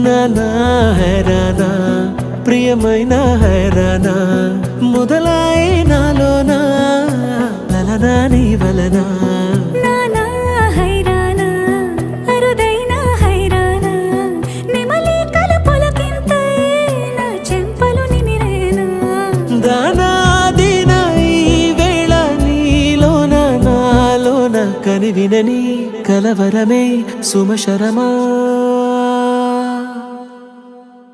నానా హైరానా ప్రియమైన హైరానా మొదలాయి నాలోనా లలనా నీ వలనా నానా హైరానా అరుదైన హైరానా నిమలి కలుపులకింతై నా చెంపలు నిమిరేనా దానా దినా ఈ వేళ నీలోన నాలోన కనివినని కలవరమే సుమశరమా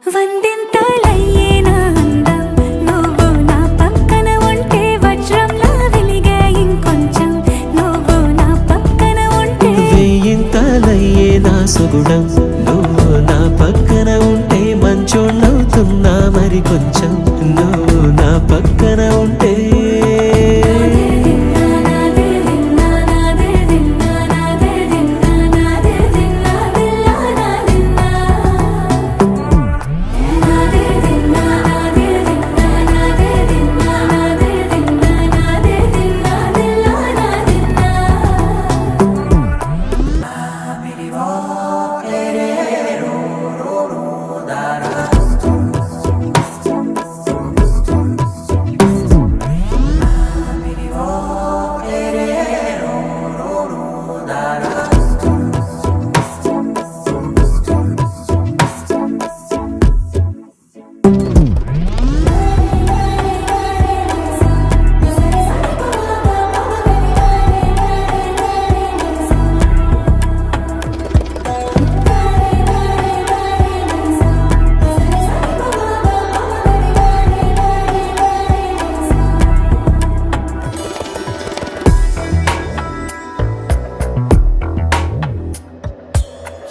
వందింతలయ్యే నా అందం నువ్వు నా పక్కన ఉంటే వజ్రంలా వెలిగే ఇంకొంచెం నువ్వు నా పక్కన ఉంటే వేయింతలయ్యే నా సుగుణం నువ్వు నా పక్కన ఉంటే మంచోణ్ణవుతున్నా మరి కొంచెం నువ్వు నా పక్కన ఉంటే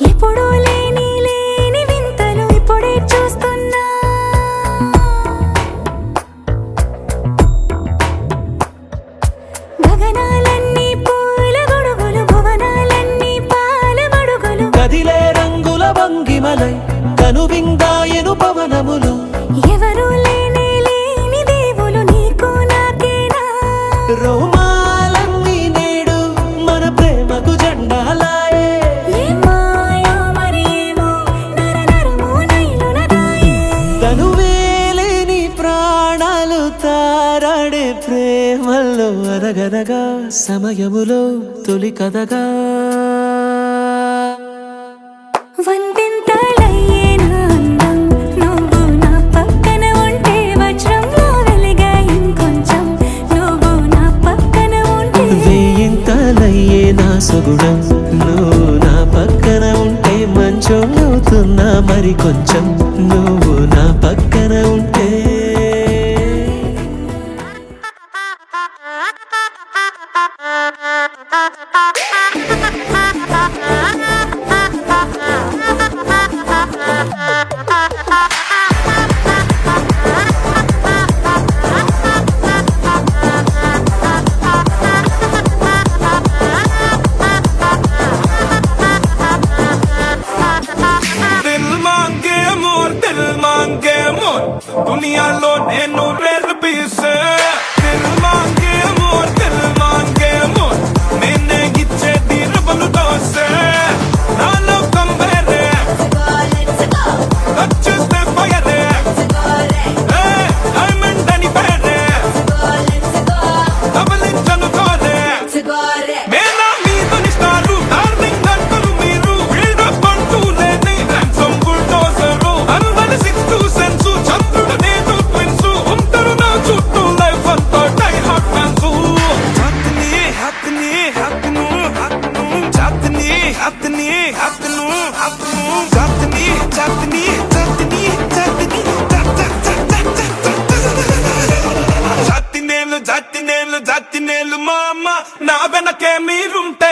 ఎప్పుడూ లేని వింతలు ఇప్పుడే చూస్తున్నా గగనాలన్నీ పూల గొడుగులు భువనాలన్నీ పాల మడుగులు కదిలే రంగుల భంగిమలై కనువిందాయను పవనములు ఎవరు లేని దేవులు నీకు నాకేనా రోమాలన్నీ నేడు మన ప్రేమకు జెండాలాయే మాయో మరేమో నరనరమో నైలునదాయే తనువేలేని ప్రాణాలు తారాడే ప్రేమల్లో అనగనగా సమయములో తొలి కథగా వందింతలయ్యే నా అందం నువ్వు నా పక్కన ఉంటే వజ్రంలా వెలిగే ఇంకొంచెం నువ్వు నా పక్కన ఉంటే వేయింతలయ్యే నా సుగుణం నువ్వు నా పక్కన ఉంటే మంచోణ్ణవుతున్నా మరి కొంచెం నువ్వు నా పక్కన ఉంటే दुनियाలో నేను రేర్ పీస్ దిల్ మాంగే మోర్ నేనే ఇచ్చేది రబలు దోస నాలో కంబేరే వచ్చేస్తే ఫైరే డైమండ్ అని పేరే డబలించను కోరే మేనా మీదని స్టారు డార్లింగ్ అంటారు మీరు బిల్డప్ అంటూ లేని ర్యాన్సమ్ బుల్డోజరు అందరి సిక్స్ టు సెన్స్ చంద్రుడు నేను ట్విన్స్ ఉంటారు నా చుట్టూ లైఫ్ అంతా డై హార్ట్ ఫ్యాన్స్ జాతి నేలు మామ నా వెనకే మీరుంటే